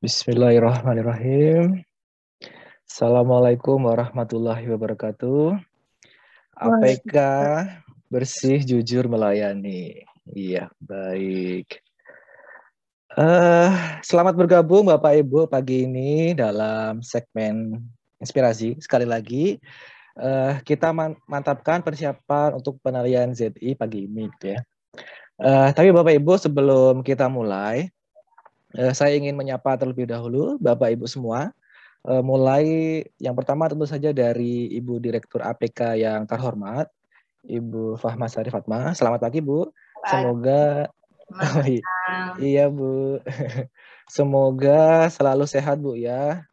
Bismillahirrahmanirrahim. Assalamualaikum warahmatullahi wabarakatuh. APK bersih jujur melayani. Iya, baik. Selamat bergabung Bapak Ibu pagi ini dalam segmen inspirasi. Sekali lagi kita mantapkan persiapan untuk penilaian ZI pagi ini, gitu ya. Tapi Bapak Ibu sebelum kita mulai, saya ingin menyapa terlebih dahulu Bapak Ibu semua. Mulai yang pertama tentu saja dari Ibu Direktur APK yang terhormat, Ibu Fahma Sari Fatma. Selamat pagi Bu. Semoga iya Bu. Semoga selalu sehat Bu ya.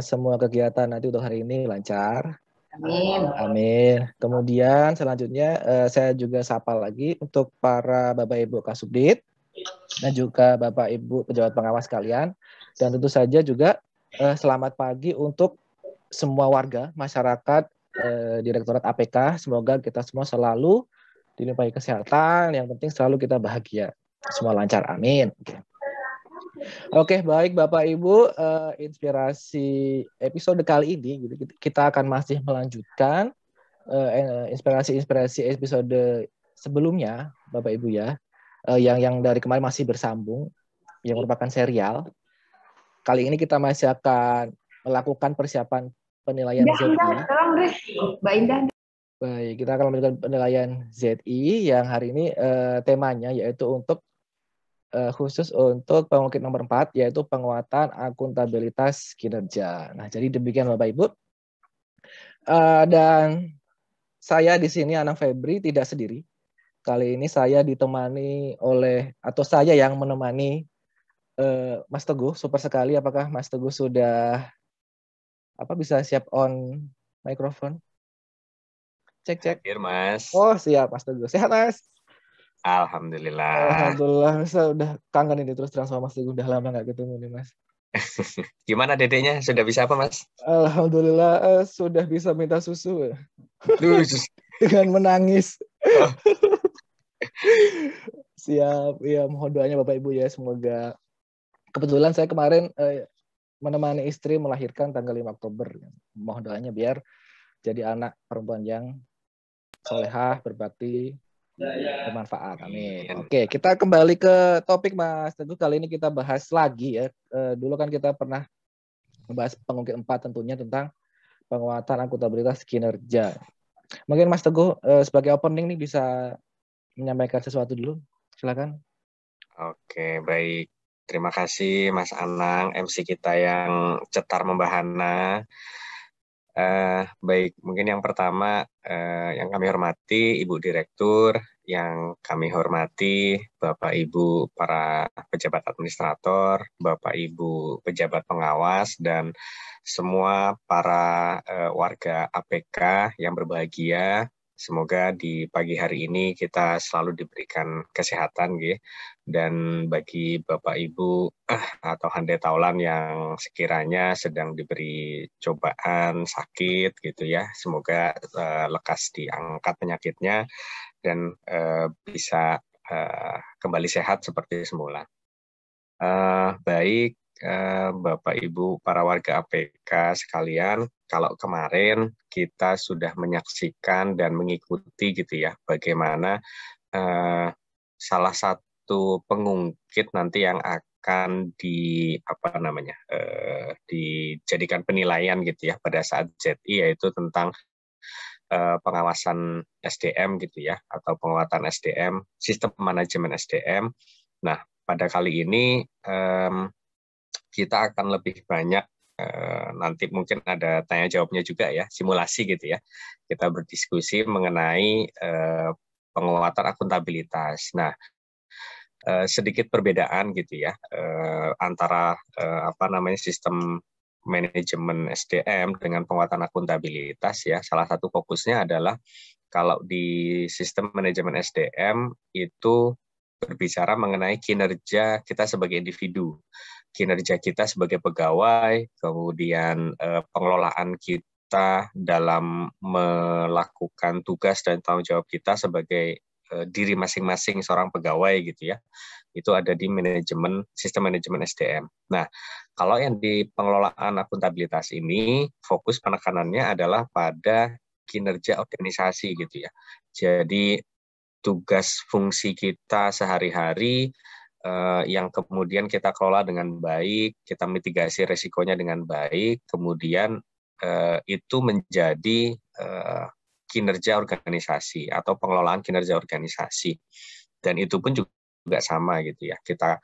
Semua kegiatan nanti untuk hari ini lancar. Amin. Amin. Kemudian selanjutnya saya juga sapa lagi untuk para Bapak Ibu Kasubdit dan juga Bapak Ibu pejabat pengawas kalian. Dan tentu saja juga selamat pagi untuk semua warga, masyarakat, Direktorat APK. Semoga kita semua selalu dilimpahi kesehatan, yang penting selalu kita bahagia. Semua lancar, amin. Oke, baik Bapak Ibu, inspirasi episode kali ini, kita akan masih melanjutkan inspirasi episode sebelumnya, Bapak Ibu ya, yang dari kemarin masih bersambung, yang merupakan serial. Kali ini kita masih akan melakukan persiapan penilaian ZI. Tolong deh, Mbak Indah. Baik, kita akan melakukan penilaian ZI yang hari ini temanya yaitu untuk khusus untuk pengungkit nomor 4, yaitu penguatan akuntabilitas kinerja. Nah, jadi demikian Bapak Ibu. Dan saya di sini Anang Febri tidak sendiri. Kali ini saya ditemani oleh, atau saya yang menemani Mas Teguh. Super sekali. Apakah Mas Teguh sudah bisa siap on mikrofon? Cek. Hadir, Mas. Oh, siap Mas Teguh. Sehat Mas? Alhamdulillah. Saya udah kangen ini terus terang sama Mas Teguh. Udah lama nggak ketemu nih Mas. Gimana dedeknya? Sudah bisa apa, Mas? Alhamdulillah sudah bisa minta susu. Dengan menangis. Oh. Siap. Ya, mohon doanya Bapak Ibu ya. Semoga. Kebetulan saya kemarin menemani istri melahirkan tanggal 5 Oktober. Mohon doanya biar jadi anak perempuan yang solehah, berbakti, bermanfaat. Amin. Oke, kita kembali ke topik Mas Teguh. Kali ini kita bahas lagi ya. Dulu kan kita pernah membahas pengungkit 4 tentunya tentang penguatan akuntabilitas kinerja. Mungkin Mas Teguh sebagai opening nih bisa menyampaikan sesuatu dulu. Silakan. Oke, baik. Terima kasih Mas Anang, MC kita yang cetar membahana. Baik, mungkin yang pertama yang kami hormati Ibu Direktur, yang kami hormati Bapak Ibu para pejabat administrator, Bapak Ibu pejabat pengawas, dan semua para warga APK yang berbahagia. Semoga di pagi hari ini kita selalu diberikan kesehatan, gitu. Dan bagi Bapak Ibu atau handai taulan yang sekiranya sedang diberi cobaan sakit gitu ya, semoga lekas diangkat penyakitnya dan bisa kembali sehat seperti semula. Baik, Bapak Ibu para warga APK sekalian, kalau kemarin kita sudah menyaksikan dan mengikuti gitu ya bagaimana salah satu pengungkit nanti yang akan dijadikan penilaian gitu ya pada saat ZI, yaitu tentang pengawasan SDM gitu ya, atau penguatan SDM, sistem manajemen SDM. Nah, pada kali ini kita akan lebih banyak nanti mungkin ada tanya jawabnya juga ya, simulasi gitu ya. Kita berdiskusi mengenai penguatan akuntabilitas. Nah, sedikit perbedaan gitu ya antara sistem manajemen SDM dengan penguatan akuntabilitas ya. Salah satu fokusnya adalah kalau di sistem manajemen SDM itu berbicara mengenai kinerja kita sebagai individu, kinerja kita sebagai pegawai, kemudian pengelolaan kita dalam melakukan tugas dan tanggung jawab kita sebagai diri masing-masing seorang pegawai gitu ya. Itu ada di sistem manajemen SDM. Nah, kalau yang di pengelolaan akuntabilitas ini fokus penekanannya adalah pada kinerja organisasi gitu ya. Jadi tugas fungsi kita sehari-hari yang kemudian kita kelola dengan baik, kita mitigasi resikonya dengan baik, kemudian itu menjadi kinerja organisasi atau pengelolaan kinerja organisasi. Dan itu pun juga sama gitu ya. Kita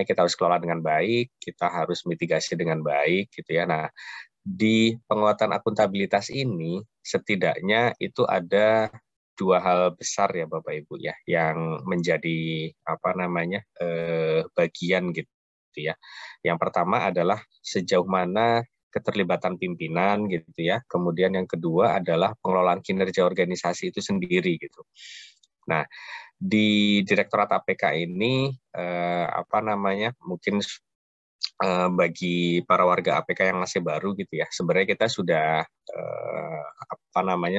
kita harus kelola dengan baik, kita harus mitigasi dengan baik gitu ya. Nah, di penguatan akuntabilitas ini setidaknya itu ada dua hal besar ya Bapak Ibu ya yang menjadi bagian gitu ya. Yang pertama adalah sejauh mana keterlibatan pimpinan gitu ya. Kemudian yang kedua adalah pengelolaan kinerja organisasi itu sendiri gitu. Nah, di Direktorat APK ini mungkin bagi para warga APK yang masih baru gitu ya, sebenarnya kita sudah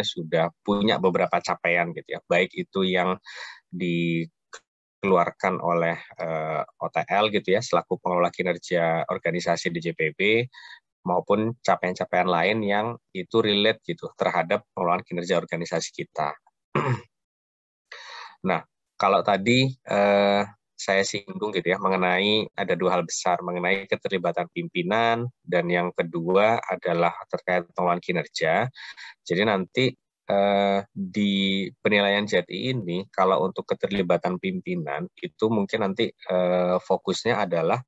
sudah punya beberapa capaian gitu ya, baik itu yang dikeluarkan oleh OTL gitu ya selaku pengelola kinerja organisasi di JPB, maupun capaian-capaian lain yang itu relate gitu terhadap pengelolaan kinerja organisasi kita. Nah, kalau tadi saya singgung gitu ya mengenai ada dua hal besar mengenai keterlibatan pimpinan dan yang kedua adalah terkait pengelolaan kinerja. Jadi nanti di penilaian JTI ini kalau untuk keterlibatan pimpinan itu mungkin nanti fokusnya adalah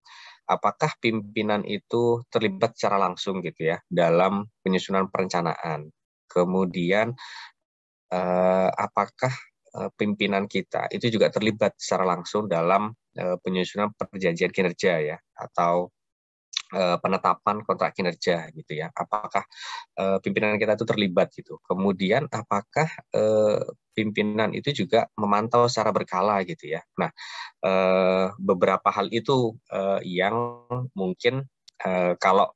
apakah pimpinan itu terlibat secara langsung gitu ya dalam penyusunan perencanaan. Kemudian apakah pimpinan kita itu juga terlibat secara langsung dalam penyusunan perjanjian kinerja ya atau penetapan kontrak kinerja gitu ya. Apakah pimpinan kita itu terlibat gitu. Kemudian apakah pimpinan itu juga memantau secara berkala gitu ya. Nah, beberapa hal itu yang mungkin kalau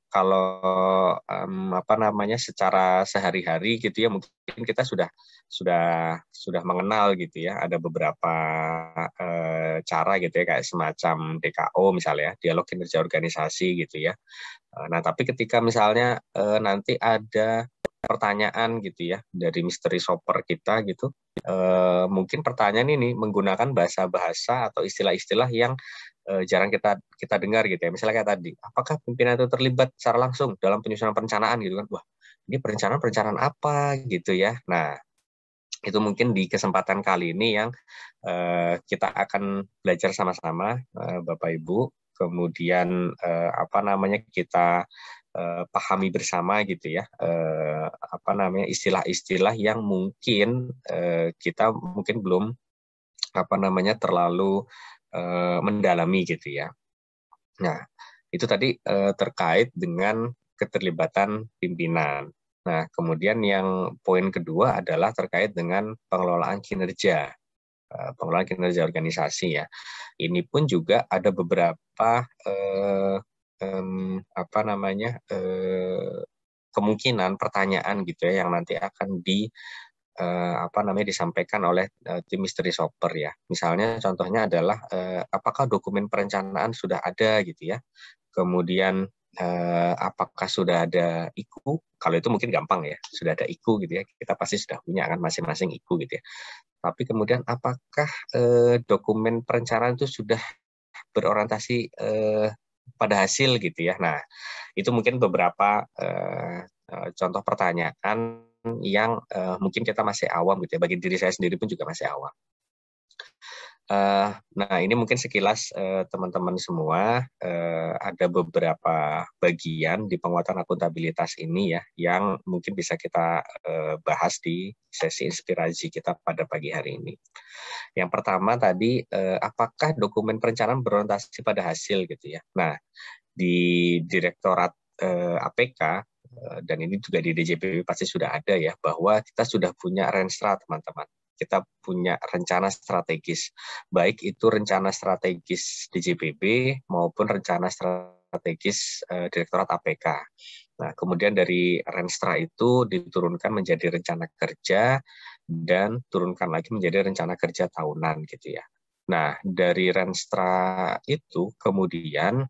secara sehari-hari gitu ya mungkin kita sudah mengenal gitu ya ada beberapa cara gitu ya kayak semacam DKO misalnya dialog kinerja organisasi gitu ya. Nah tapi ketika misalnya nanti ada pertanyaan gitu ya dari mystery shopper kita gitu mungkin pertanyaan ini menggunakan bahasa-bahasa atau istilah-istilah yang jarang kita dengar gitu ya. Misalnya kayak tadi, apakah pimpinan itu terlibat secara langsung dalam penyusunan perencanaan gitu kan? Wah, ini perencanaan apa gitu ya. Nah, itu mungkin di kesempatan kali ini yang kita akan belajar sama-sama Bapak Ibu. Kemudian kita pahami bersama gitu ya. Istilah-istilah yang mungkin kita mungkin belum terlalu mendalami gitu ya. Nah, itu tadi terkait dengan keterlibatan pimpinan. Nah, kemudian yang poin kedua adalah terkait dengan pengelolaan kinerja. Pengelolaan kinerja organisasi ya. Ini pun juga ada beberapa kemungkinan pertanyaan gitu ya yang nanti akan disampaikan oleh tim mystery shopper ya. Misalnya contohnya adalah apakah dokumen perencanaan sudah ada gitu ya. Kemudian apakah sudah ada IKU? Kalau itu mungkin gampang ya, sudah ada IKU gitu ya. Kita pasti sudah punya kan masing-masing IKU gitu ya. Tapi kemudian apakah dokumen perencanaan itu sudah berorientasi pada hasil gitu ya. Nah, itu mungkin beberapa contoh pertanyaan yang mungkin kita masih awam gitu ya. Bagi diri saya sendiri pun juga masih awam. Nah, ini mungkin sekilas teman-teman semua ada beberapa bagian di penguatan akuntabilitas ini ya yang mungkin bisa kita bahas di sesi inspirasi kita pada pagi hari ini. Yang pertama tadi apakah dokumen perencanaan berorientasi pada hasil gitu ya. Nah, di Direktorat APK dan ini juga di DJPB pasti sudah ada ya bahwa kita sudah punya Renstra teman-teman. Kita punya rencana strategis, baik itu rencana strategis DJPB maupun rencana strategis Direktorat APK. Nah, kemudian dari Renstra itu diturunkan menjadi rencana kerja dan turunkan lagi menjadi rencana kerja tahunan gitu ya. Nah, dari Renstra itu kemudian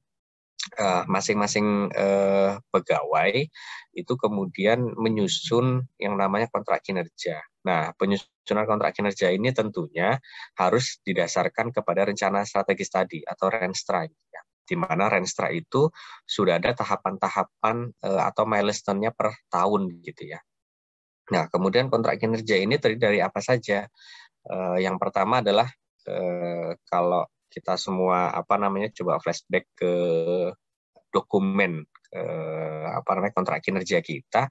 masing-masing pegawai itu kemudian menyusun yang namanya kontrak kinerja. Nah, penyusunan kontrak kinerja ini tentunya harus didasarkan kepada rencana strategis tadi atau Renstra, ya. Di mana Renstra itu sudah ada tahapan-tahapan atau milestone-nya per tahun gitu ya. Nah, kemudian kontrak kinerja ini terdiri dari apa saja? Yang pertama adalah kalau kita semua coba flashback ke dokumen kontrak kinerja kita,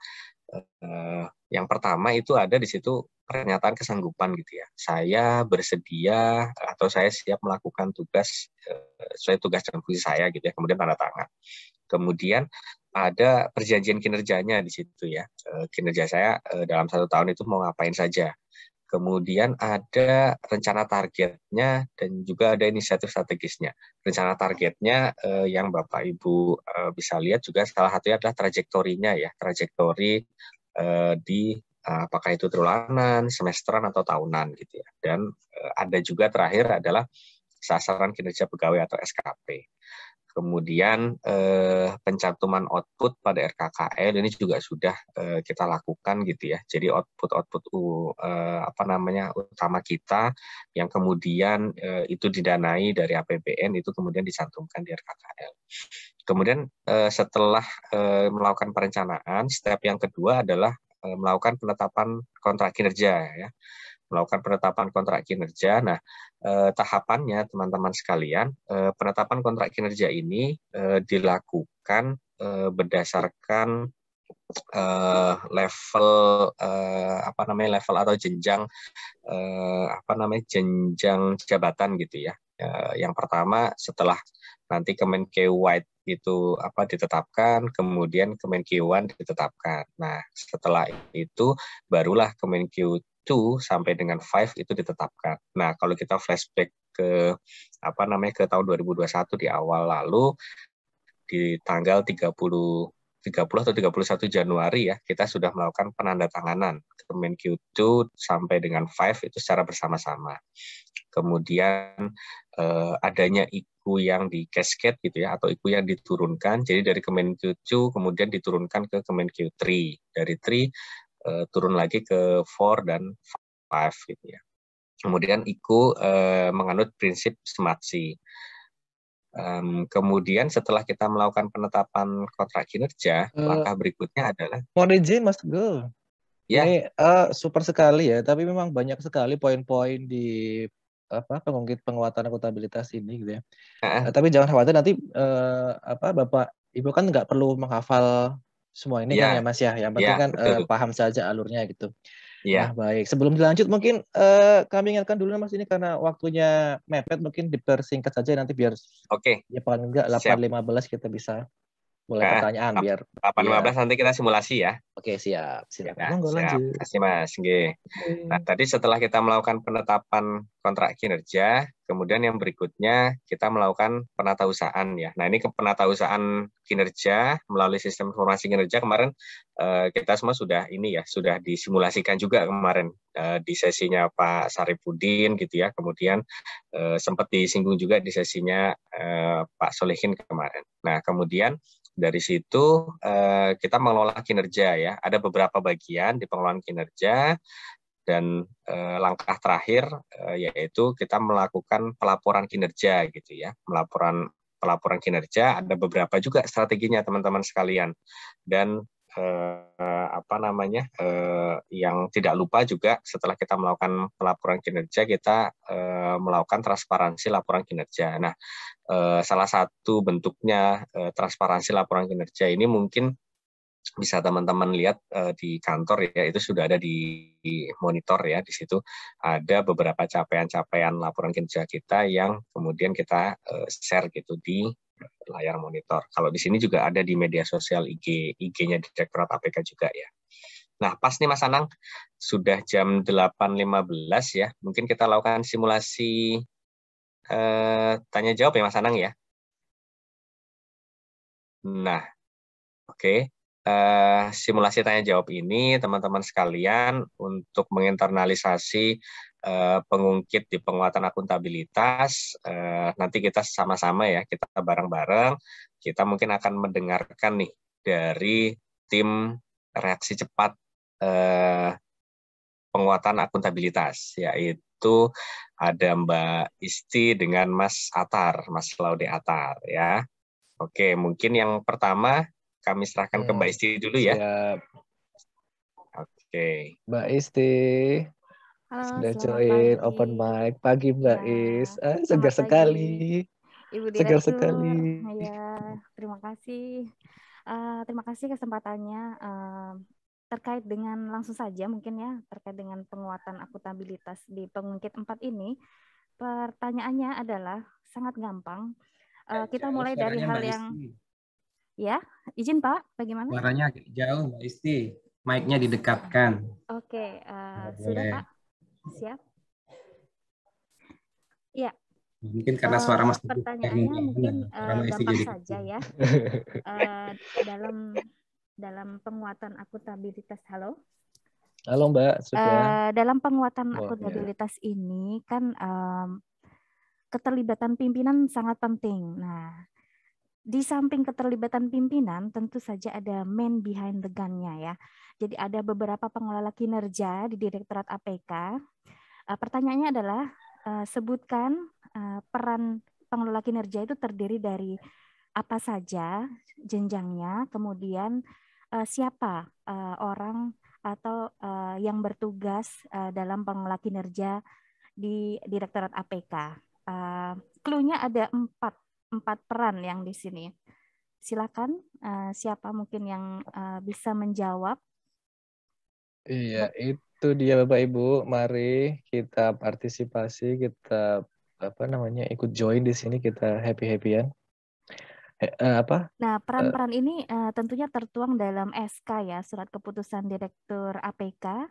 yang pertama itu ada di situ pernyataan kesanggupan gitu ya. Saya bersedia atau saya siap melakukan tugas sesuai tugas dan fungsi saya gitu ya. Kemudian tanda tangan. Kemudian ada perjanjian kinerjanya di situ ya. Kinerja saya dalam 1 tahun itu mau ngapain saja. Kemudian ada rencana targetnya dan juga ada inisiatif strategisnya. Rencana targetnya yang Bapak Ibu bisa lihat juga salah satunya adalah trajektorinya ya, trajektori di apakah itu triwulan, semesteran atau tahunan gitu ya. Dan ada juga terakhir adalah sasaran kinerja pegawai atau SKP. Kemudian pencantuman output pada RKKL ini juga sudah kita lakukan gitu ya. Jadi output utama kita yang kemudian itu didanai dari APBN itu kemudian dicantumkan di RKKL. Kemudian setelah melakukan perencanaan, step yang kedua adalah melakukan penetapan kontrak kinerja ya. Melakukan penetapan kontrak kinerja. Nah, tahapannya teman-teman sekalian, penetapan kontrak kinerja ini dilakukan berdasarkan level atau jenjang jenjang jabatan gitu ya. Yang pertama setelah nanti Kemenkeu-wide itu ditetapkan, kemudian Kemenkeu-1 ditetapkan. Nah, setelah itu barulah Kemenkeu 2 sampai dengan 5 itu ditetapkan. Nah, kalau kita flashback ke ke tahun 2021 di awal lalu di tanggal 30 atau 31 Januari ya, kita sudah melakukan penandatanganan Kemenkeu 2 sampai dengan 5 itu secara bersama-sama. Kemudian adanya IKU yang di cascade gitu ya, atau IKU yang diturunkan. Jadi dari Kemenkeu 2 kemudian diturunkan ke Kemenkeu 3. Dari 3 turun lagi ke 4 dan 5 gitu ya. Kemudian IKU menganut prinsip SMART-C. Kemudian setelah kita melakukan penetapan kontrak kinerja, langkah berikutnya adalah mohon izin Mas Teguh. ya. Ini super sekali ya, tapi memang banyak sekali poin-poin di penguatan akuntabilitas ini gitu ya. Tapi jangan khawatir nanti Bapak Ibu kan nggak perlu menghafal semua ini kan ya Mas ya. Yang penting kan paham saja alurnya gitu. Nah, baik. Sebelum dilanjut mungkin kami ingatkan dulu Mas ini karena waktunya mepet, mungkin dipersingkat saja nanti biar ya paling enggak 8.15 kita bisa mulai pertanyaan biar 8.15 nanti kita simulasi ya. Oke, siap. Silakan. Ya, Monggo lanjut. Terima kasih Mas. Nah, tadi setelah kita melakukan penetapan kontrak kinerja, kemudian yang berikutnya kita melakukan penatausahaan ya. Nah, ini penatausahaan kinerja melalui sistem informasi kinerja kemarin kita semua sudah disimulasikan juga kemarin di sesinya Pak Saripudin gitu ya. Kemudian sempat disinggung juga di sesinya Pak Solehin kemarin. Nah, kemudian dari situ kita mengelola kinerja ya. Ada beberapa bagian di pengelolaan kinerja dan langkah terakhir yaitu kita melakukan pelaporan kinerja gitu ya. Pelaporan kinerja ada beberapa juga strateginya teman-teman sekalian. Dan yang tidak lupa juga setelah kita melakukan pelaporan kinerja kita melakukan transparansi laporan kinerja. Nah, salah satu bentuknya transparansi laporan kinerja ini mungkin bisa teman-teman lihat di kantor ya, itu sudah ada di monitor ya. Di situ ada beberapa capaian-capaian laporan kinerja kita yang kemudian kita share gitu di layar monitor. Kalau di sini juga ada di media sosial IG-nya Direktorat APK juga ya. Nah, pas nih Mas Anang, sudah jam 8.15 ya. Mungkin kita lakukan simulasi tanya jawab ya Mas Anang ya. Nah, oke. simulasi tanya jawab ini teman-teman sekalian untuk menginternalisasi pengungkit di penguatan akuntabilitas. Nanti kita sama-sama ya, kita bareng-bareng, kita mungkin akan mendengarkan nih dari tim reaksi cepat penguatan akuntabilitas, yaitu ada Mbak Isti dengan Mas Atar, Mas Laude Atar ya. Oke, mungkin yang pertama kami serahkan ke Mbak Isti dulu ya. Siap. Oke. Mbak Isti. Halo, Sudah selamat join pagi. open mic. Pagi Mbak Ya, Is. selamat Segar sekali. Ibu Segar Direktur. sekali. Ya, terima kasih. Terima kasih kesempatannya. Terkait dengan langsung saja mungkin ya, terkait dengan penguatan akuntabilitas di pengungkit 4 ini, pertanyaannya adalah sangat gampang. Kita mulai dari hal Mbak yang Isti. ya, izin Pak, bagaimana? Suaranya agak jauh Mbak Isti. Mic-nya didekatkan. Oke, sudah boleh. Pak. Siap. Ya, Mungkin karena suara Mas Teguh pertanyaannya mungkin suara Mbak Isti gampang jadi saja ya. Dalam penguatan akuntabilitas, halo. Halo Mbak, sudah. Dalam penguatan Oh, akuntabilitas ini kan keterlibatan pimpinan sangat penting. Nah, di samping keterlibatan pimpinan, tentu saja ada man behind the gun-nya ya. Jadi ada beberapa pengelola kinerja di Direktorat APK. Pertanyaannya adalah sebutkan peran pengelola kinerja itu terdiri dari apa saja jenjangnya, kemudian siapa orang atau yang bertugas dalam pengelola kinerja di Direktorat APK. Clue-nya ada empat peran yang di sini. Silakan siapa mungkin yang bisa menjawab. iya, itu dia Bapak Ibu. Mari kita partisipasi, kita ikut join di sini, kita happy-happyan. Nah, peran-peran ini tentunya tertuang dalam SK ya, Surat Keputusan Direktur APK.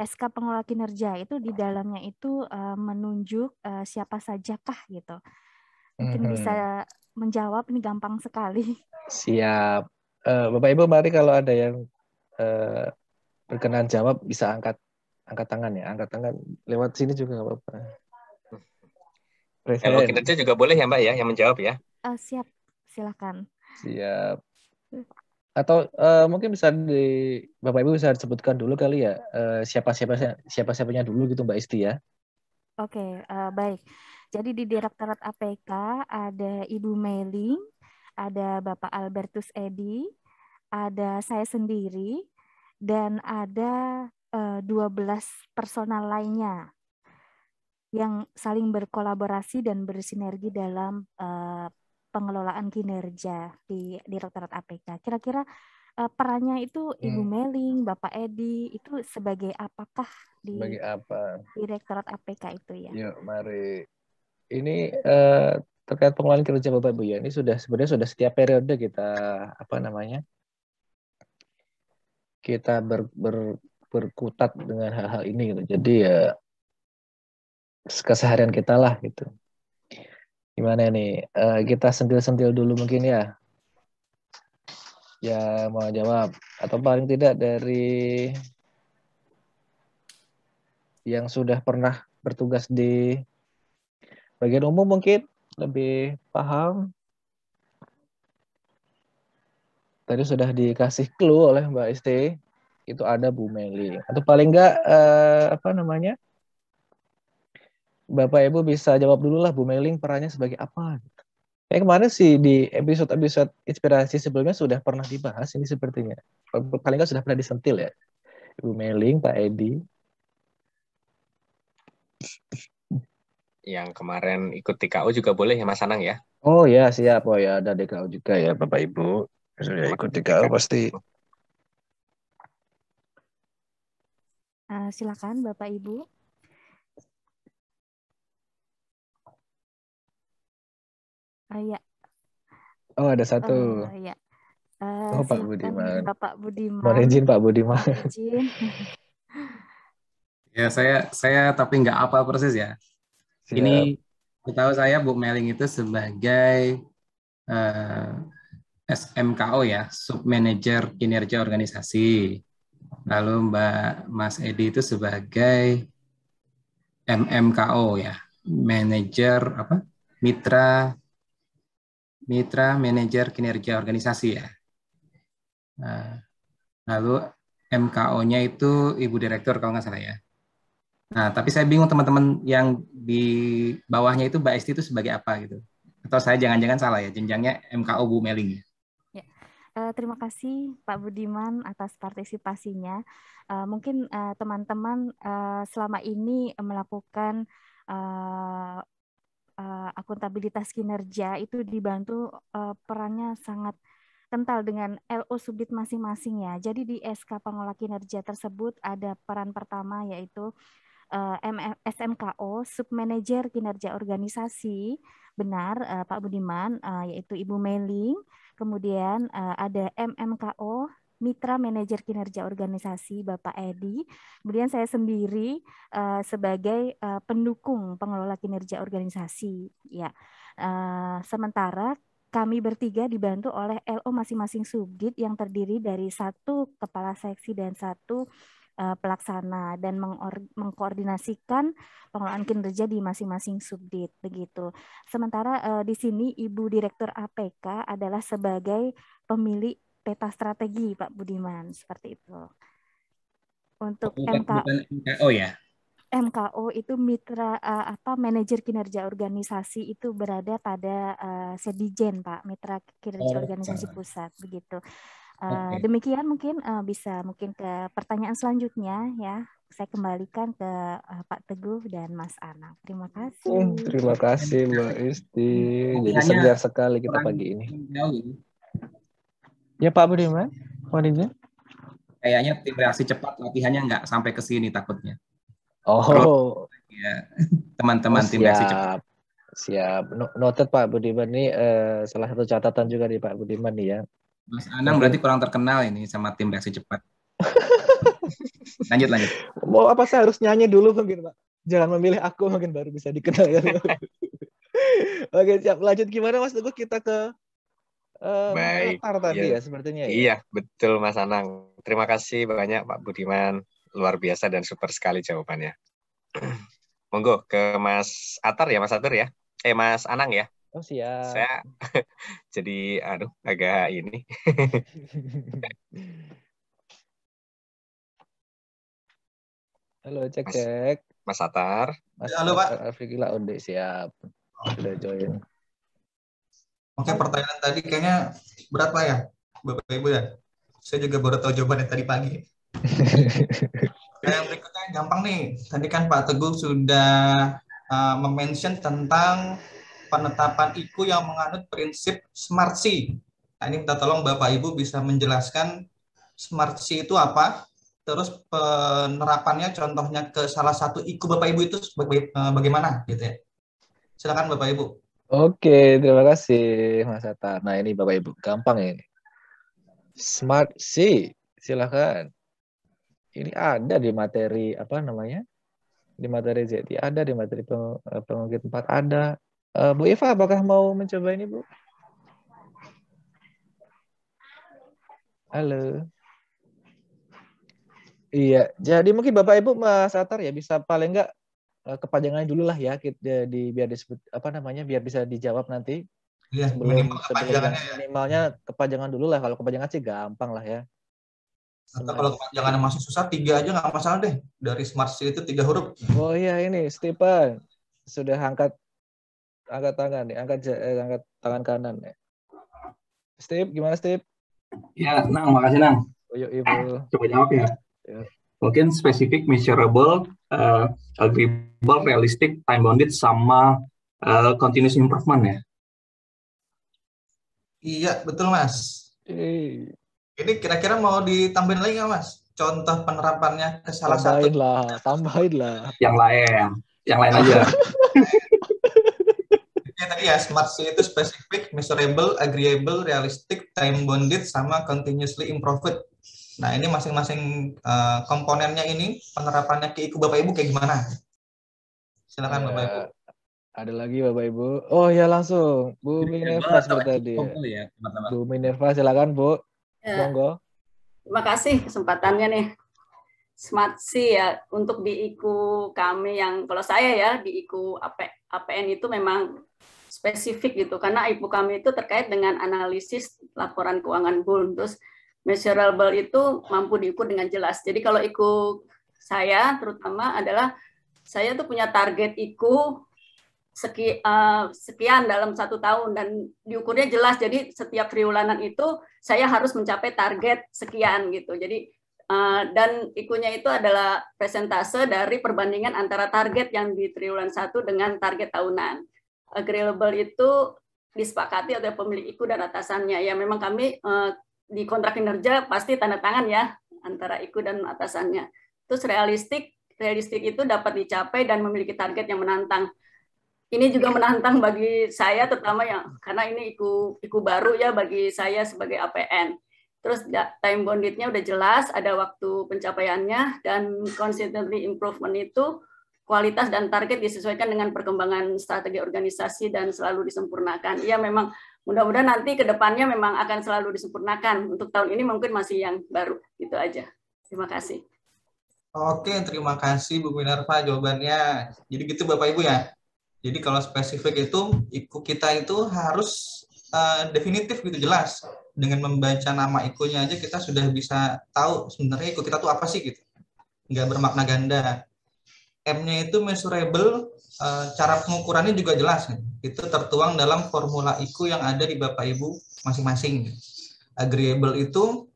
SK pengelola kinerja itu di dalamnya itu menunjuk siapa sajakah gitu. Mungkin bisa menjawab, ini gampang sekali. Siap. Bapak Ibu, mari kalau ada yang berkenan jawab bisa angkat tangan ya. Angkat tangan lewat sini juga nggak apa-apa. Kalau kinerja juga boleh ya Mbak ya, yang menjawab ya. Siap, silakan. Siap. Atau mungkin bisa Bapak Ibu bisa disebutkan dulu kali ya siapa-siapanya dulu gitu Mbak Isti ya. Oke, baik. Jadi di Direktorat APK ada Ibu Meiling, ada Bapak Albertus Edi, ada saya sendiri, dan ada 12 personal lainnya yang saling berkolaborasi dan bersinergi dalam pengelolaan kinerja di Direktorat APK. Kira-kira perannya itu Ibu Meling, Bapak Edi itu sebagai apakah di Sebagai apa? Direktorat APK itu ya? Yuk, mari. Ini terkait pengelolaan kinerja Bapak Ibu ya. Ini sebenarnya sudah setiap periode kita kita berkutat dengan hal-hal ini gitu. Jadi ya keseharian kita lah gitu. Gimana nih? Kita sentil-sentil dulu mungkin ya. Ya mau jawab atau paling tidak dari yang sudah pernah bertugas di bagian umum mungkin lebih paham. Tadi sudah dikasih clue oleh Mbak Isti, itu ada Bu Meli. Atau paling enggak Bapak Ibu bisa jawab dulu lah Bu Meling perannya sebagai apa. Kayak kemarin sih di episode inspirasi sebelumnya sudah pernah dibahas ini sepertinya. Paling enggak sudah pernah disentil ya. Bu Meling, Pak Edi. Yang kemarin ikut TKU juga boleh ya Mas Anang ya. Oh ya, siap. Oh ya, ada DKU juga ya Bapak Ibu. Sudah ikut DKU pasti. Silakan Bapak Ibu. Ya. Oh, ada satu. Ya. Pak Budiman. Bapak Budiman. Mohon izin Pak Budiman. Izin. Ya, saya tapi nggak apa persis ya. Siap. Ini tahu saya Bu Meling itu sebagai SMKO ya, Submanager Kinerja Organisasi. Lalu Mas Edi itu sebagai MMKO ya, Manajer apa? Mitra Manajer Kinerja Organisasi ya. Nah, lalu MKO-nya itu Ibu Direktur kalau nggak salah ya. Nah, tapi saya bingung teman-teman yang di bawahnya itu Mbak Esti itu sebagai apa gitu. Atau saya jangan-jangan salah ya, jenjangnya MKO Bu Meling. Ya. Terima kasih Pak Budiman atas partisipasinya. Mungkin teman-teman selama ini melakukan akuntabilitas kinerja itu dibantu perannya sangat kental dengan LO subdit masing-masing ya. Jadi di SK pengelola kinerja tersebut ada peran pertama yaitu SMKO, Submanager Kinerja Organisasi, benar Pak Budiman, yaitu Ibu Meling. Kemudian ada MMKO, Mitra Manajer Kinerja Organisasi, Bapak Edi. Kemudian saya sendiri sebagai pendukung pengelola kinerja organisasi. Ya, sementara kami bertiga dibantu oleh LO masing-masing subdit yang terdiri dari 1 kepala seksi dan 1 pelaksana dan mengkoordinasikan pengelolaan kinerja di masing-masing subdit begitu. Sementara di sini Ibu Direktur APK adalah sebagai pemilik peta strategi Pak Budiman, seperti itu. Untuk bukan MKO ya. MKO itu mitra manajer kinerja organisasi itu berada pada Sedijen Pak, mitra kinerja organisasi pusat begitu. Demikian mungkin bisa mungkin ke pertanyaan selanjutnya ya. Saya kembalikan ke Pak Teguh dan Mas Anang. Terima kasih. Terima kasih Mbak Isti. Jadi segar sekali kita pagi ini. Ya Pak Budiman, Wadinya? Kayaknya tim reaksi cepat latihannya nggak sampai ke sini takutnya. Oh, ya, teman-teman tim reaksi cepat. Siap. Noted Pak Budiman nih salah satu catatan juga nih Pak Budiman nih ya. Mas Anang berarti kurang terkenal ini sama tim reaksi cepat. Lanjut. Mau apa saya harus nyanyi dulu mungkin Pak? Jangan memilih aku mungkin baru bisa dikenal ya. Oke siap. Lanjut gimana Mas Teguh, kita ke Baik. tadi ya sepertinya ya. Iya betul Mas Anang. Terima kasih banyak Pak Budiman. Luar biasa dan super sekali jawabannya. Monggo ke Mas Atar ya, Mas Atar ya. Mas Anang ya. Oh siap. Saya jadi agak ini. Halo, cek. Mas Atar. Halo Pak. Afikila Onde siap. Sudah join. Oke, pertanyaan tadi kayaknya berat Pak ya, Bapak Ibu ya. Saya juga baru tahu jawabannya tadi pagi. Yang berikutnya gampang nih. Tadi kan Pak Teguh sudah mention tentang penetapan IKU yang menganut prinsip Smart C. Nah, ini minta tolong Bapak Ibu bisa menjelaskan Smart C itu apa, terus penerapannya contohnya ke salah satu IKU Bapak Ibu itu bagaimana gitu ya. Silakan Bapak Ibu. Oke, terima kasih Mas Atta. Nah ini Bapak Ibu, gampang ini. Smart C, silakan. Ini ada di materi di materi ZT ada, di materi pengungkit 4 ada. Bu Eva, apakah mau mencoba ini Bu? Halo. Iya, jadi mungkin Bapak Ibu Mas Atar ya bisa paling enggak kepanjangan dulu lah ya, biar disebut biar bisa dijawab nanti. Ya, minimalnya kepanjangan dulu lah. Kalau kepanjangan sih gampang lah ya. Atau kalau kepanjangan masih susah, 3 aja nggak masalah deh. Dari Smart C itu 3 huruf. Oh iya, ini Stephen sudah angkat tangan nih, angkat tangan kanan ya. Steve, gimana Steve? Ya, Nang, makasih Nang. Oh, yuk, Ibu. Coba jawab ya. Mungkin spesifik, measurable, agreeable, realistic, time bounded, sama continuous improvement ya. Iya, betul Mas. Ini kira-kira mau ditambahin lagi nggak Mas? Contoh penerapannya ke salah satu. Tambahin lah. Yang lain aja. Tadi ya, Smart C itu spesifik, measurable, agreeable, realistic, time bounded, sama continuously improved. Nah, ini masing-masing komponennya ini penerapannya ke IKU Bapak Ibu kayak gimana? Silakan Bapak Ibu. Ada lagi Bapak Ibu. Oh ya langsung Bu Minerva seperti tadi. Ya. Bu Minerva silakan Bu. Ya. Monggo. Terima kasih kesempatannya nih. Smartsi ya untuk di IKU kami yang kalau saya ya di IKU APN itu memang spesifik gitu karena IKU kami itu terkait dengan analisis laporan keuangan BUL. Terus measurable itu mampu diukur dengan jelas. Jadi kalau IKU saya terutama adalah saya tuh punya target IKU sekian dalam 1 tahun dan diukurnya jelas. Jadi setiap triwulan itu saya harus mencapai target sekian gitu. Jadi dan IKU-nya itu adalah persentase dari perbandingan antara target yang di triwulan 1 dengan target tahunan. Agreeable itu disepakati oleh pemilik IKU dan atasannya. Ya memang kami di kontrak kinerja pasti tanda tangan ya antara IKU dan atasannya. Terus realistik itu dapat dicapai dan memiliki target yang menantang. Ini juga menantang bagi saya terutama yang karena ini IKU baru ya bagi saya sebagai APN. Terus time bounded-nya udah jelas, ada waktu pencapaiannya, dan constantly improvement itu kualitas dan target disesuaikan dengan perkembangan strategi organisasi dan selalu disempurnakan. Iya memang mudah-mudahan nanti ke depannya memang akan selalu disempurnakan. Untuk tahun ini mungkin masih yang baru, gitu aja. Terima kasih. Oke, terima kasih Bu Minerva jawabannya. Jadi gitu Bapak Ibu ya. Jadi kalau spesifik itu, IKU kita itu harus definitif gitu, jelas. Dengan membaca nama IKU-nya aja kita sudah bisa tahu sebenarnya IKU kita tuh apa sih gitu. Nggak bermakna ganda. M-nya itu measurable, cara pengukurannya juga jelas. Gitu. Itu tertuang dalam formula IKU yang ada di Bapak Ibu masing-masing. Agreeable itu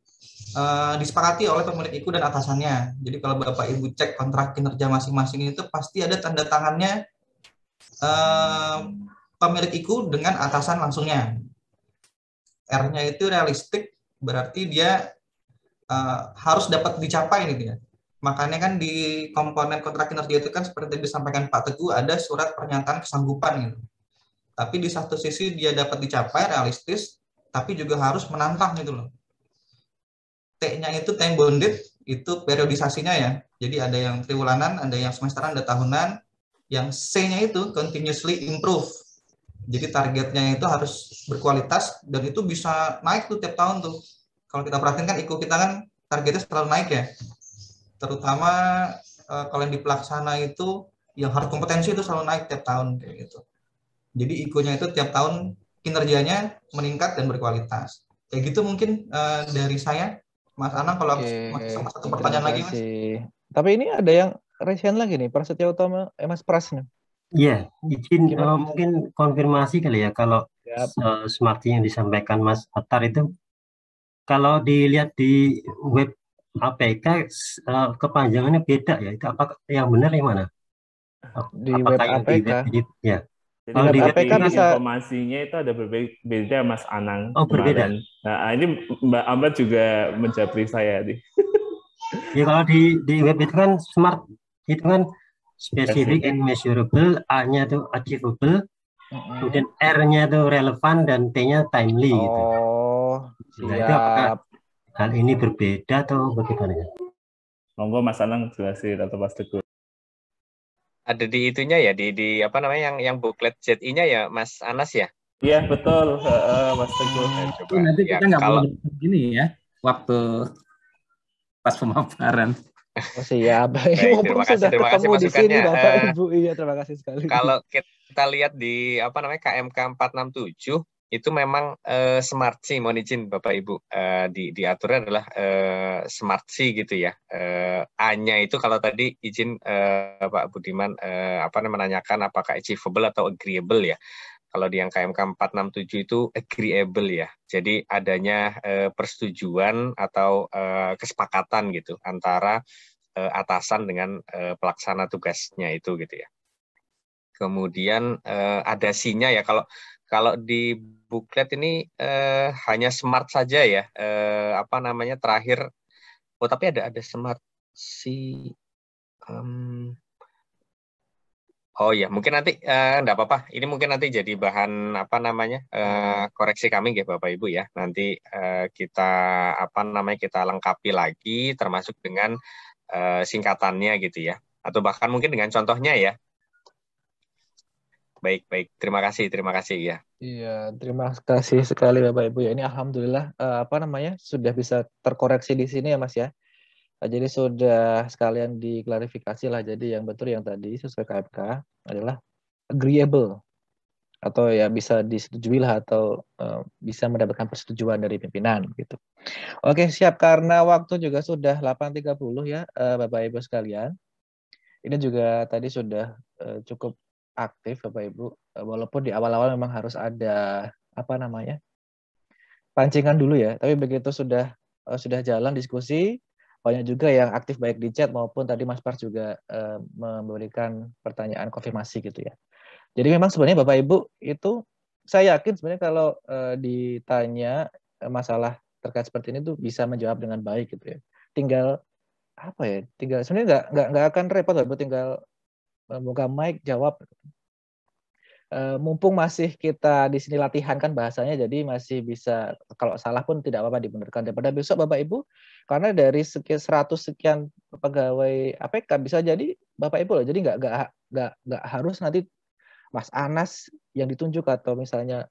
disepakati oleh pemilik IKU dan atasannya. Jadi kalau Bapak Ibu cek kontrak kinerja masing-masing itu pasti ada tanda tangannya pemilik IKU dengan atasan langsungnya. R-nya itu realistik, berarti dia harus dapat dicapai gitu ya. Makanya kan di komponen kontrak kinerja itu kan seperti disampaikan Pak Teguh ada surat pernyataan kesanggupan gitu. Tapi di satu sisi dia dapat dicapai realistis, tapi juga harus menantang gitu loh. T-nya itu time bounded, itu periodisasinya ya. Jadi ada yang triwulanan, ada yang semesteran, ada tahunan. Yang C-nya itu continuously improve. Jadi targetnya itu harus berkualitas dan itu bisa naik tuh tiap tahun tuh. Kalau kita perhatikan kan IKU kita kan targetnya selalu naik ya. Terutama kalau yang di pelaksana itu yang hard kompetensi itu selalu naik tiap tahun kayak gitu. Jadi IKU-nya itu tiap tahun kinerjanya meningkat dan berkualitas. Kayak gitu mungkin dari saya. Mas Anang kalau sama satu pertanyaan lagi Mas. Tapi ini ada yang resen lagi nih, Prasetya Utama, Mas Pras nih. Iya, izin mungkin konfirmasi kali ya kalau Smarty yang disampaikan Mas Atar itu kalau dilihat di web APK kepanjangannya beda ya, itu apa yang benar yang mana? Di web APK? Ya. Jadi kalau di APK bisa informasinya itu ada berbeda Mas Anang. Oh berbeda. Nah ini Mbak Ambar juga menjabri saya nih. Ya kalau di web itu kan smart itu kan specific and measurable, A-nya itu achievable, kemudian R-nya itu relevan dan T-nya timely. Oh, gitu. Nah, itu apakah hal ini berbeda atau bagaimana? Monggo Mas Anang jelasin atau Mas Teguh. Ada di itunya ya, di apa namanya yang booklet ZI-nya ya, Mas Anas ya? Iya betul, Mas Teguh. Coba. Nanti kita nggak kalau gini ya, waktu pas pemaparan. Oh siap. Baik, terima kasih di sini Bapak Ibu. Iya, terima kasih sekali. Kalau kita lihat di apa namanya KMK 467 itu memang Smartsi, mohon izin Bapak Ibu, diaturnya adalah Smartsi gitu ya. A-nya itu kalau tadi izin Pak Budiman menanyakan apakah achievable atau agreeable ya. Kalau di yang KMK 467 itu agreeable ya. Jadi adanya persetujuan atau kesepakatan gitu antara atasan dengan pelaksana tugasnya itu gitu ya. Kemudian ada C-nya ya. Kalau di booklet ini hanya smart saja ya. Terakhir. Oh tapi ada smart C. Oh ya, mungkin nanti enggak apa-apa. Ini mungkin nanti jadi bahan koreksi kami ya Bapak Ibu ya. Nanti kita kita lengkapi lagi termasuk dengan singkatannya gitu ya. Atau bahkan mungkin dengan contohnya ya. Baik. Terima kasih ya. Iya, terima kasih sekali Bapak Ibu ya. Ini alhamdulillah sudah bisa terkoreksi di sini ya Mas ya. Jadi sudah sekalian diklarifikasi lah. Jadi yang betul yang tadi sesuai KMK adalah agreeable atau ya bisa disetujui lah atau bisa mendapatkan persetujuan dari pimpinan gitu. Oke, siap, karena waktu juga sudah 8.30 ya Bapak Ibu sekalian. Ini juga tadi sudah cukup aktif Bapak Ibu, walaupun di awal-awal memang harus ada pancingan dulu ya, tapi begitu sudah jalan diskusi, banyak juga yang aktif baik di chat maupun tadi Mas Pars juga memberikan pertanyaan konfirmasi gitu ya. Jadi memang sebenarnya Bapak Ibu itu saya yakin sebenarnya kalau ditanya masalah terkait seperti ini tuh bisa menjawab dengan baik gitu ya. Tinggal sebenarnya nggak akan repot Bapak, tinggal buka mic jawab. Mumpung masih kita di sini latihan kan bahasanya, jadi masih bisa kalau salah pun tidak apa-apa dibenarkan. Daripada besok Bapak Ibu, karena dari 100 sekian pegawai APK bisa jadi Bapak Ibu loh, jadi nggak harus nanti Mas Anas yang ditunjuk atau misalnya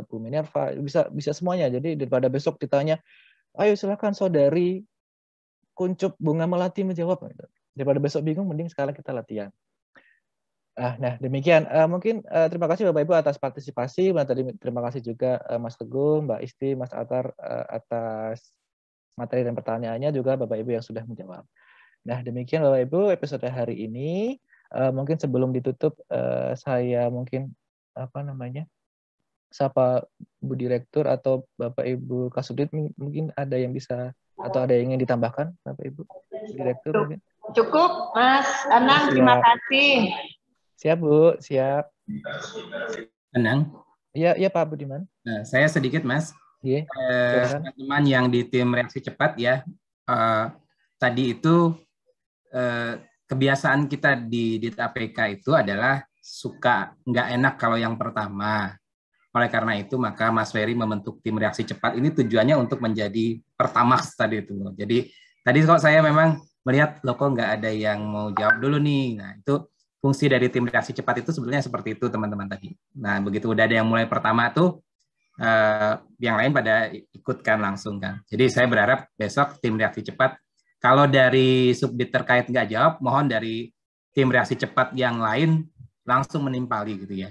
Bu Minerva, bisa semuanya. Jadi daripada besok ditanya, ayo silakan saudari Kuncup Bunga Melati menjawab. Daripada besok bingung, mending sekarang kita latihan. Nah demikian. Mungkin terima kasih Bapak Ibu atas partisipasi. Terima kasih juga Mas Teguh, Mbak Isti, Mas Atar atas materi dan pertanyaannya, juga Bapak Ibu yang sudah menjawab. Nah demikian Bapak Ibu episode hari ini. Mungkin sebelum ditutup saya mungkin sapa Bu Direktur atau Bapak Ibu Kasubdit, mungkin ada yang bisa atau ada yang ingin ditambahkan Bapak Ibu Direktur mungkin. Cukup Mas Anang, terima kasih. Siap Bu, siap. Anang. Iya Pak Budiman. Nah, saya sedikit Mas. Iya. Teman-teman yang di tim reaksi cepat ya, tadi itu kebiasaan kita di APK itu adalah suka nggak enak kalau yang pertama. Oleh karena itu maka Mas Ferry membentuk tim reaksi cepat ini tujuannya untuk menjadi pertamax tadi itu. Jadi tadi kok saya memang melihat loh kok nggak ada yang mau jawab dulu nih. Nah itu fungsi dari tim reaksi cepat itu sebetulnya seperti itu teman-teman tadi. Nah begitu udah ada yang mulai pertama tuh yang lain pada ikutkan langsung kan. Jadi saya berharap besok tim reaksi cepat, kalau dari subdit terkait nggak jawab, mohon dari tim reaksi cepat yang lain langsung menimpali gitu ya.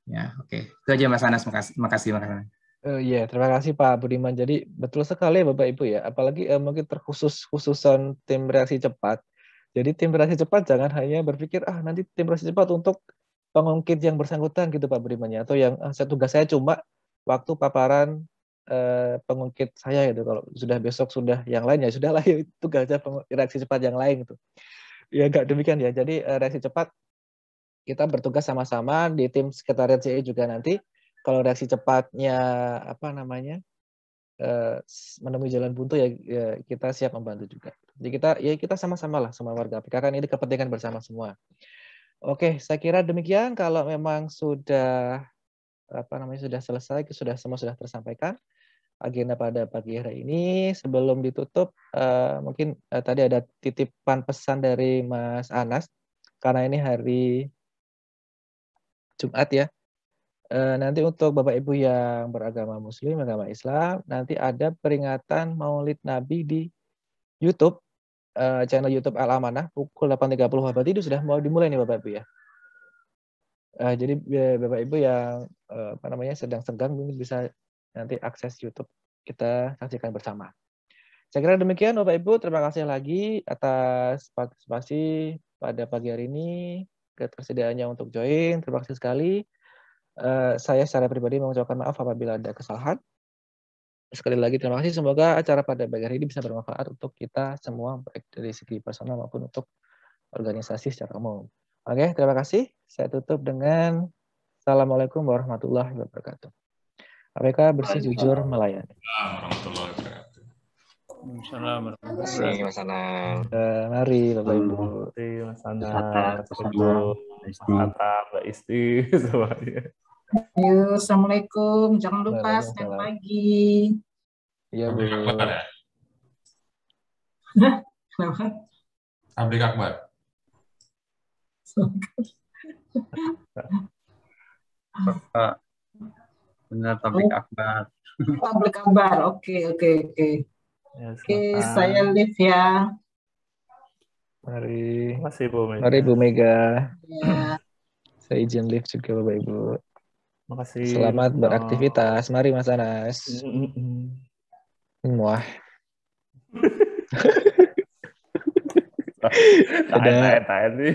Ya, oke. Itu aja Mas Anas, makasih. Iya, terima kasih Pak Budiman. Jadi betul sekali Bapak Ibu ya. Apalagi mungkin terkhususan tim reaksi cepat. Jadi tim reaksi cepat jangan hanya berpikir nanti tim reaksi cepat untuk pengungkit yang bersangkutan gitu Pak Budiman ya. Atau yang tugas saya cuma waktu paparan pengungkit saya gitu. Kalau sudah besok sudah yang lain ya sudahlah ya, tugasnya reaksi cepat yang lain gitu. Ya enggak demikian ya. Jadi reaksi cepat kita bertugas sama-sama di tim sekretariat CE juga nanti. Kalau reaksi cepatnya menemui jalan buntu ya kita siap membantu juga. Jadi kita sama-sama lah sama warga APK, kan ini kepentingan bersama semua. Oke, saya kira demikian. Kalau memang sudah sudah selesai, semua sudah tersampaikan agenda pada pagi hari ini. Sebelum ditutup, mungkin tadi ada titipan pesan dari Mas Anas karena ini hari Jumat ya. Nanti untuk Bapak Ibu yang beragama Muslim, agama Islam, nanti ada peringatan Maulid Nabi di YouTube, channel YouTube Al Amanah pukul 8.30. Berarti itu sudah mau dimulai nih Bapak Ibu ya. Jadi Bapak Ibu yang sedang senggang mungkin bisa nanti akses YouTube, kita saksikan bersama. Saya kira demikian Bapak Ibu, terima kasih lagi atas partisipasi pada pagi hari ini, ketersediaannya untuk join, terima kasih sekali. Saya secara pribadi mengucapkan maaf apabila ada kesalahan. Sekali lagi terima kasih, semoga acara pada pagi hari ini bisa bermanfaat untuk kita semua, baik dari segi personal maupun untuk organisasi secara umum. Oke, terima kasih. Saya tutup dengan Assalamualaikum warahmatullahi wabarakatuh. APK bersih jujur melayani. Warahmatullahi wabarakatuh. Terima kasih Mas Anang. Mari Bapak Ibu. Mas Anang, Mbak Isti, semuanya. Assalamualaikum. Jangan lupa senang pagi. Iya Bu. Kenapa? Tablik Akbar. Pak. Benar, tablik akbar. Tablik akbar. Oke. Ya, Oke, silakan. saya live ya. Mari. Terima kasih Bu Mega. Mari Bu Mega. Ya. Saya izin live juga Bapak Ibu. Makasih. Selamat beraktivitas. Mari Mas Anas. Wah. Tahan nih.